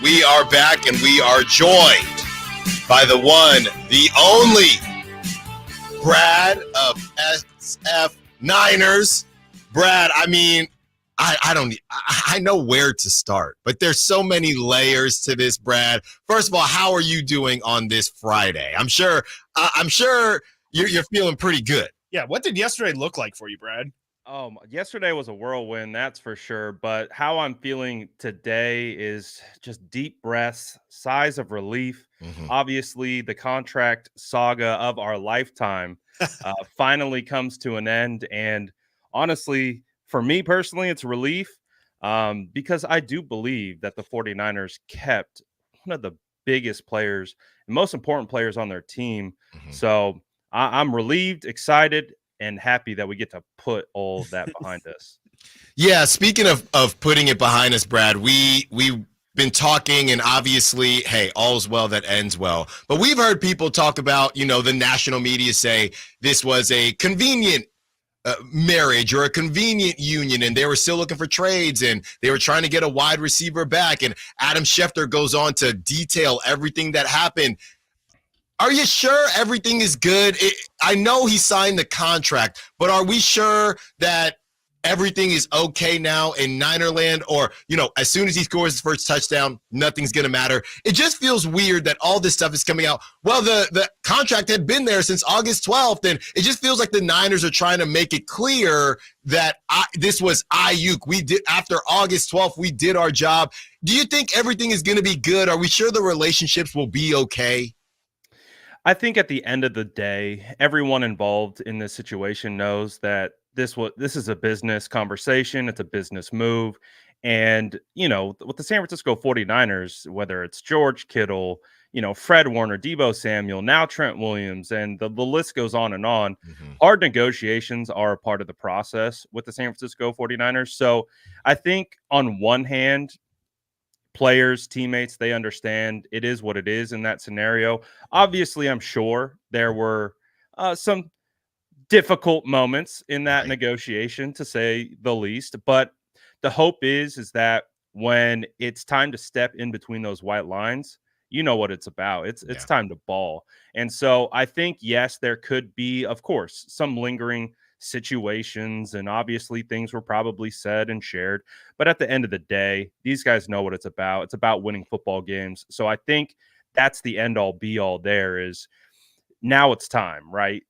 We are back and we are joined by the one, the only Brad of SF Niners. Brad, I mean, I know where to start, but there's so many layers to this, Brad. First of all, how are you doing on this Friday? I'm sure you're feeling pretty good. Yeah, what did yesterday look like for you, Brad? Yesterday was a whirlwind, that's for sure. But how I'm feeling today is just deep breaths, sighs of relief. Mm-hmm. Obviously, the contract saga of our lifetime finally comes to an end. And honestly, for me personally, it's relief because I do believe that the 49ers kept one of the biggest players and most important players on their team. Mm-hmm. So I'm relieved, excited, and happy that we get to put all of that behind us. Yeah, speaking of putting it behind us, Brad, we've been talking, and obviously, hey, all's well that ends well. But we've heard people talk about, the national media say this was a convenient marriage or a convenient union, and they were still looking for trades, and they were trying to get a wide receiver back. And Adam Schefter goes on to detail everything that happened. Are you sure everything is good? I know he signed the contract, but are we sure that everything is okay now in Ninerland? Or, as soon as he scores his first touchdown, nothing's going to matter. It just feels weird that all this stuff is coming out. Well, the contract had been there since August 12th, and it just feels like the Niners are trying to make it clear that this was Aiyuk. We did, after August 12th, we did our job. Do you think everything is going to be good? Are we sure the relationships will be okay? I think at the end of the day, everyone involved in this situation knows that this is a business conversation. It's a business move. And, with the San Francisco 49ers, whether it's George Kittle, Fred Warner, Deebo Samuel, now Trent Williams, and the list goes on and on. Mm-hmm. Hard negotiations are a part of the process with the San Francisco 49ers. So I think on one hand, players, teammates, they understand it is what it is in that scenario. Obviously, I'm sure there were some difficult moments in that negotiation, to say the least. But the hope is that when it's time to step in between those white lines, you know what it's about. It's time to ball. And so I think, yes, there could be, of course, some lingering situations, and obviously things were probably said and shared, but at the end of the day, these guys know what it's about. It's about winning football games. So I think that's the end all be all. There is now it's time, right?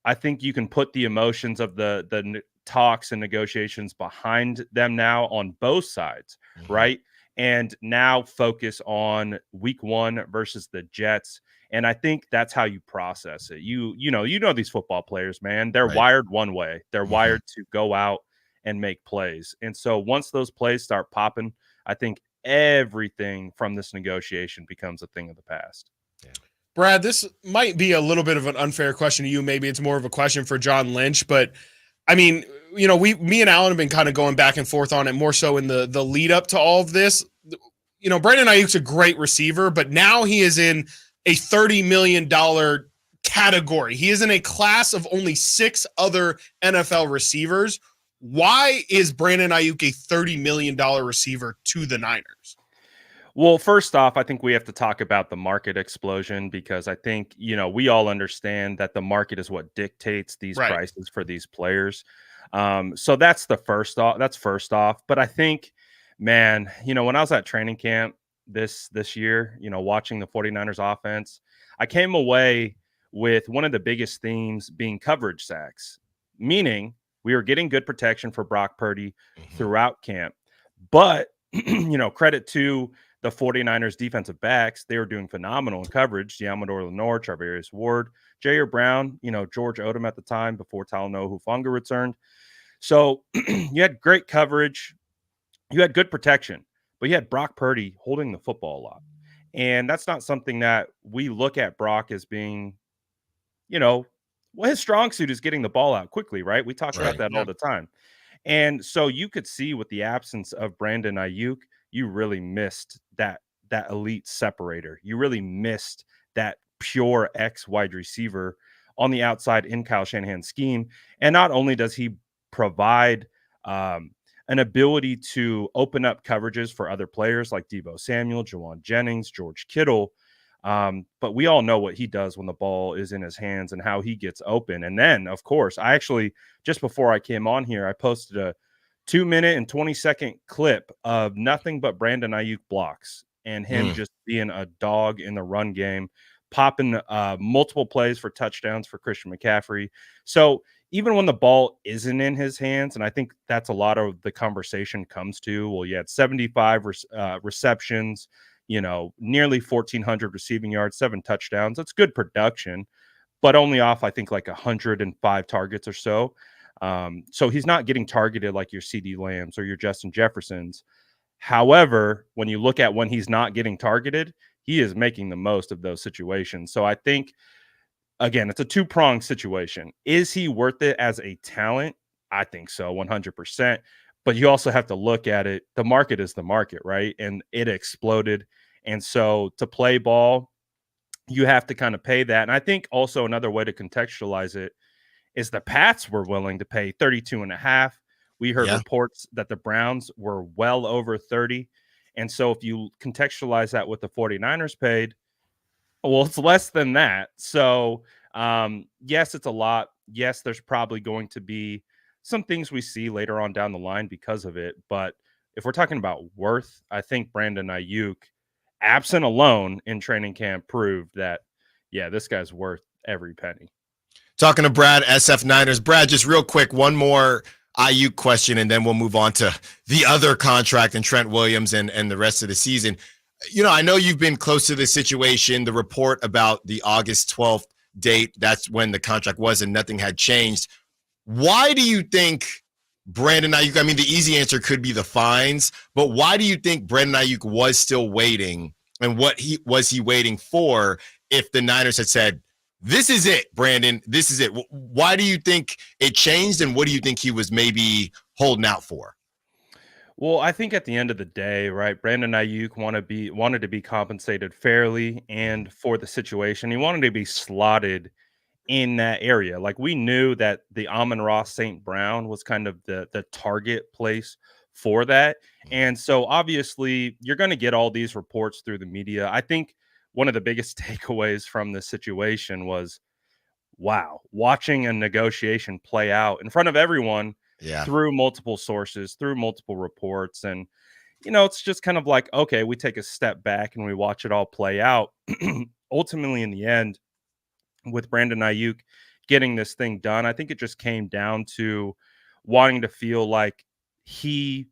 I think you can put the emotions of the talks and negotiations behind them now on both sides, Mm-hmm. right? And now focus on week 1 versus the Jets. And I think that's how you process it. You know these football players, man. They're wired one way. They're wired to go out and make plays. And so once those plays start popping, I think everything from this negotiation becomes a thing of the past. Yeah. Brad, this might be a little bit of an unfair question to you. Maybe it's more of a question for John Lynch, but I mean, me and Alan have been kind of going back and forth on it, more so in the lead up to all of this. Brandon Aiyuk's a great receiver, but now he is in a $30 million category. He is in a class of only 6 other NFL receivers. Why is Brandon Aiyuk a $30 million receiver to the Niners? Well, first off, I think we have to talk about the market explosion, because I think, we all understand that the market is what dictates these prices for these players. So that's first off. But I think, man, when I was at training camp this year, watching the 49ers offense, I came away with one of the biggest themes being coverage sacks, meaning we were getting good protection for Brock Purdy throughout camp. But, credit to the 49ers defensive backs, they were doing phenomenal in coverage. Yamador Lenore, Charvarius Ward, Jair Brown, George Odom at the time before Talanoa Hufanga returned. So you had great coverage. You had good protection, but you had Brock Purdy holding the football a lot. And that's not something that we look at Brock as being, his strong suit is getting the ball out quickly, right? We talk about that all the time. And so you could see with the absence of Brandon Aiyuk, you really missed that elite separator. You really missed that pure X wide receiver on the outside in Kyle Shanahan's scheme. And not only does he provide an ability to open up coverages for other players like Deebo Samuel, Jawan Jennings, George Kittle. But we all know what he does when the ball is in his hands and how he gets open. And then, of course, I actually, just before I came on here, I posted a 2-minute and 20-second clip of nothing but Brandon Aiyuk blocks and him just being a dog in the run game, popping multiple plays for touchdowns for Christian McCaffrey. So even when the ball isn't in his hands, and I think that's a lot of the conversation comes to, well, you had 75 receptions, nearly 1,400 receiving yards, 7 touchdowns. That's good production, but only off, I think, like 105 targets or so. So he's not getting targeted like your CD Lambs or your Justin Jeffersons. However, when you look at when he's not getting targeted, he is making the most of those situations. So I think, again, it's a two-pronged situation. Is he worth it as a talent? I think so, 100%. But you also have to look at it. The market is the market, right? And it exploded. And so to play ball, you have to kind of pay that. And I think also another way to contextualize it is the Pats were willing to pay 32.5. We heard reports that the Browns were well over 30. And so if you contextualize that with the 49ers paid, well, it's less than that. So, yes, it's a lot. Yes, there's probably going to be some things we see later on down the line because of it. But if we're talking about worth, I think Brandon Aiyuk, absent alone in training camp, proved that, yeah, this guy's worth every penny. Talking to Brad, SF Niners. Brad, just real quick, one more Aiyuk question, and then we'll move on to the other contract and Trent Williams and the rest of the season. I know you've been close to this situation. The report about the August 12th date, that's when the contract was and nothing had changed. Why do you think Brandon Aiyuk, I mean, the easy answer could be the fines, but why do you think Brandon Aiyuk was still waiting, and what was he waiting for if the Niners had said, this is it, Brandon, this is it? Why do you think it changed, and what do you think he was maybe holding out for? Well, I think at the end of the day, right, Brandon Aiyuk wanted to be compensated fairly and for the situation. He wanted to be slotted in that area. Like, we knew that the Amon-Ra St. Brown was kind of the target place for that. And so obviously you're going to get all these reports through the media. I think one of the biggest takeaways from this situation was, wow, watching a negotiation play out in front of everyone through multiple sources, through multiple reports. And, it's just kind of like, okay, we take a step back and we watch it all play out. Ultimately, in the end, with Brandon Aiyuk getting this thing done, I think it just came down to wanting to feel like he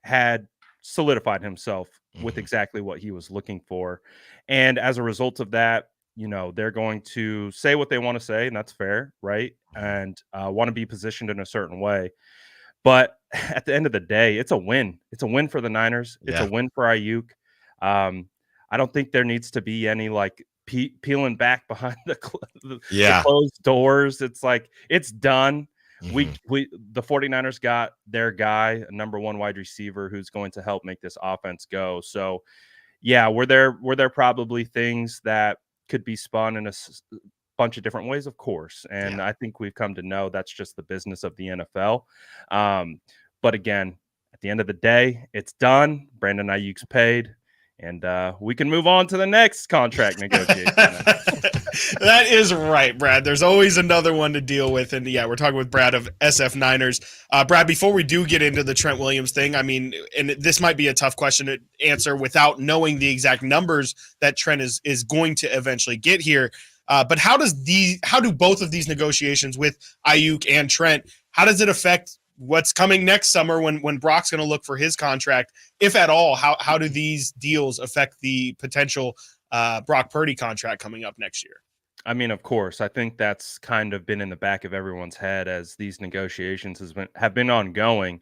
had solidified himself with exactly what he was looking for. And as a result of that, they're going to say what they want to say, and that's fair, right? And want to be positioned in a certain way. But at the end of the day, it's a win. It's a win for the Niners. It's a win for Aiyuk. I don't think there needs to be any peeling back behind the closed doors. It's like, it's done. The 49ers got their guy, a number 1 wide receiver who's going to help make this offense go. So yeah, were there probably things that could be spun in a bunch of different ways? Of course. And I think we've come to know that's just the business of the NFL. But again, at the end of the day, it's done. Brandon Aiyuk's paid. And we can move on to the next contract negotiation. That is right, Brad. There's always another one to deal with. And yeah, we're talking with Brad of SF Niners. Brad, before we do get into the Trent Williams thing, I mean, and this might be a tough question to answer without knowing the exact numbers that Trent is going to eventually get here. But how do both of these negotiations with Aiyuk and Trent, how does it affect what's coming next summer when Brock's going to look for his contract, if at all? How do these deals affect the potential Brock Purdy contract coming up next year? I mean, of course, I think that's kind of been in the back of everyone's head as these negotiations have been ongoing.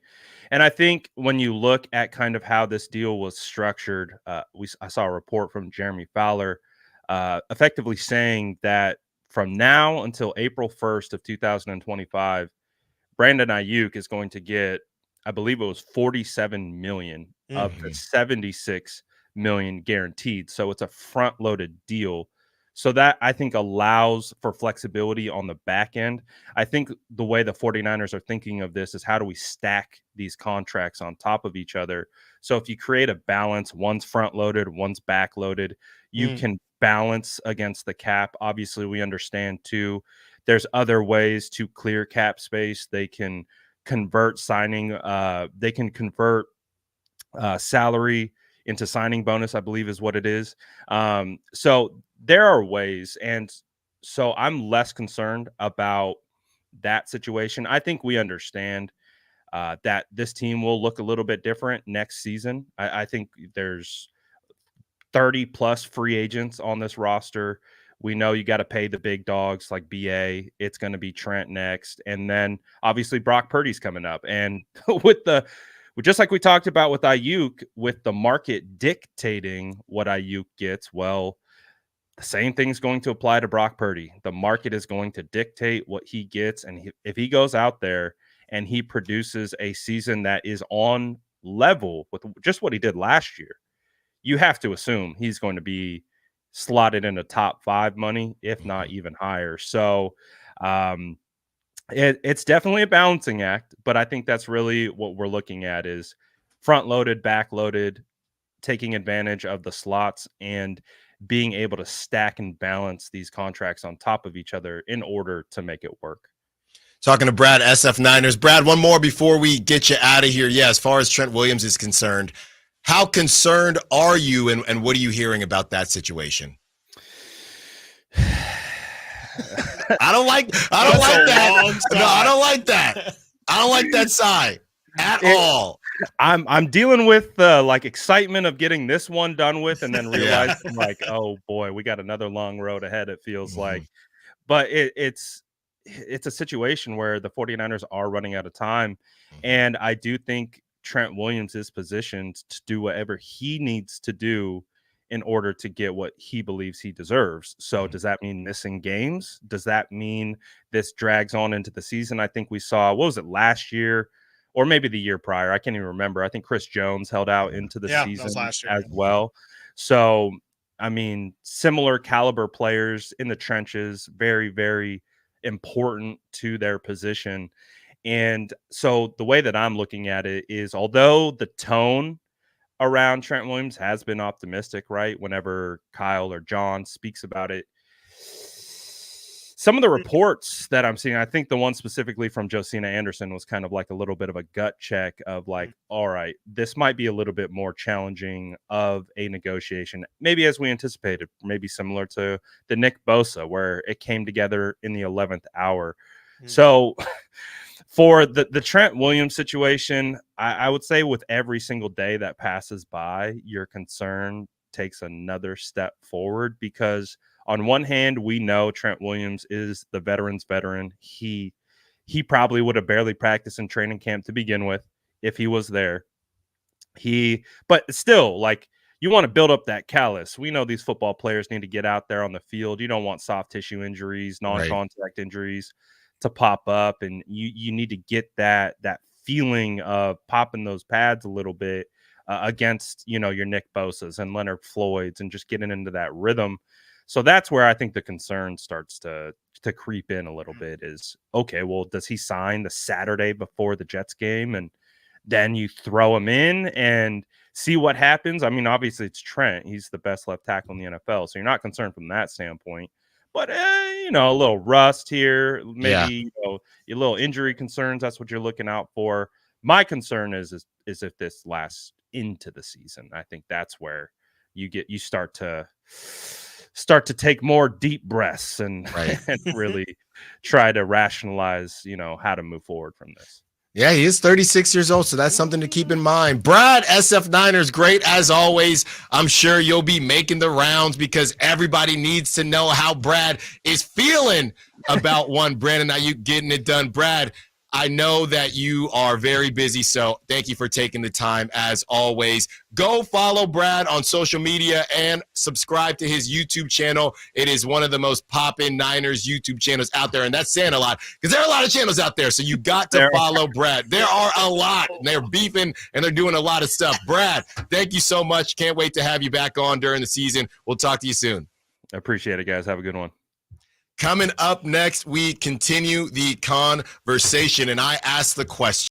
And I think when you look at kind of how this deal was structured, I saw a report from Jeremy Fowler effectively saying that from now until April 1st of 2025, Brandon Aiyuk is going to get, I believe it was 47 million of the 76 million guaranteed. So it's a front-loaded deal. So that I think allows for flexibility on the back end. I think the way the 49ers are thinking of this is how do we stack these contracts on top of each other? So if you create a balance, one's front loaded, one's back loaded, you can balance against the cap. Obviously, we understand too, there's other ways to clear cap space. They can convert salary into signing bonus, I believe is what it is. So there are ways. And so I'm less concerned about that situation. I think we understand that this team will look a little bit different next season. I think there's 30 plus free agents on this roster. We know you got to pay the big dogs like BA. It's going to be Trent next. And then obviously Brock Purdy's coming up. And just like we talked about with Aiyuk, with the market dictating what Aiyuk gets, well, the same thing's going to apply to Brock Purdy. The market is going to dictate what he gets. And if he goes out there and he produces a season that is on level with just what he did last year, you have to assume he's going to be slotted into top 5 money, if not even higher. So it's definitely a balancing act, but I think that's really what we're looking at is front loaded, back loaded, taking advantage of the slots and being able to stack and balance these contracts on top of each other in order to make it work. Talking to Brad, SF Niners. Brad, one more before we get you out of here. Yeah, as far as Trent Williams is concerned, how concerned are you and what are you hearing about that situation? I don't like that. No, I don't like that. I don't like that sigh at all. I'm dealing with the excitement of getting this one done with and then realizing oh boy, we got another long road ahead, it feels like. But it's a situation where the 49ers are running out of time. And I do think Trent Williams is positioned to do whatever he needs to do in order to get what he believes he deserves. So does that mean missing games? Does that mean this drags on into the season? I think we saw, what was it, last year or maybe the year prior? I can't even remember. I think Chris Jones held out into the season as well. So, I mean, similar caliber players in the trenches, very, very important to their position. And so the way that I'm looking at it is, although the tone around Trent Williams has been optimistic, right? Whenever Kyle or John speaks about it, some of the reports that I'm seeing, I think the one specifically from Josina Anderson was kind of like a little bit of a gut check of all right, this might be a little bit more challenging of a negotiation, maybe as we anticipated, maybe similar to the Nick Bosa, where it came together in the 11th hour. So for the Trent Williams situation, I would say with every single day that passes by, your concern takes another step forward, because on one hand, we know Trent Williams is the veteran's veteran. He probably would have barely practiced in training camp to begin with if he was there. But still, you want to build up that callus. We know these football players need to get out there on the field. You don't want soft tissue injuries, non-contact injuries to pop up, and you need to get that feeling of popping those pads a little bit against your Nick Bosa's and Leonard Floyd's and just getting into that rhythm. So that's where I think the concern starts to creep in a little bit is, okay, well, does he sign the Saturday before the Jets game and then you throw him in and see what happens? I mean, obviously it's Trent. He's the best left tackle in the NFL, so you're not concerned from that standpoint. But, a little rust here, maybe, your little injury concerns, that's what you're looking out for. My concern is if this lasts into the season. I think that's where you start to take more deep breaths and really try to rationalize, how to move forward from this. Yeah, he is 36 years old, so that's something to keep in mind. Brad, SF Niners, great as always. I'm sure you'll be making the rounds because everybody needs to know how Brad is feeling about Brandon Aiyuk getting it done. Brad, I know that you are very busy, so thank you for taking the time as always. Go follow Brad on social media and subscribe to his YouTube channel. It is one of the most poppin' Niners YouTube channels out there, and that's saying a lot because there are a lot of channels out there, so you got to follow Brad. There are a lot, and they're beefing, and they're doing a lot of stuff. Brad, thank you so much. Can't wait to have you back on during the season. We'll talk to you soon. Appreciate it, guys. Have a good one. Coming up next, we continue the conversation, and I ask the question.